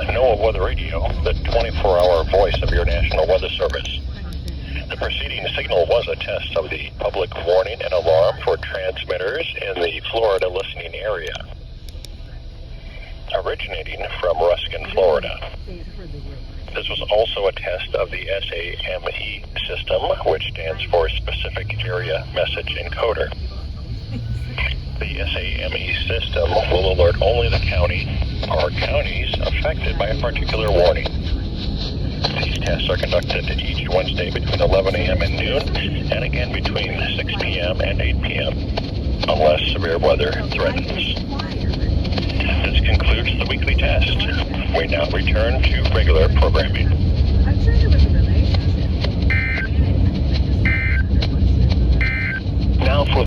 NOAA Weather Radio, the 24-hour voice of your National Weather Service. The preceding signal was a test of the public warning and alarm for transmitters in the Florida listening area. Originating from Ruskin, Florida. This was also a test of the SAME system, which stands for Specific Area Message Encoder. The SAME system will alert only the county or counties affected by a particular warning. These tests are conducted each Wednesday between 11 a.m. and noon, and again between 6 p.m. and 8 p.m., unless severe weather threatens. This concludes the weekly test. We now return to regular programming.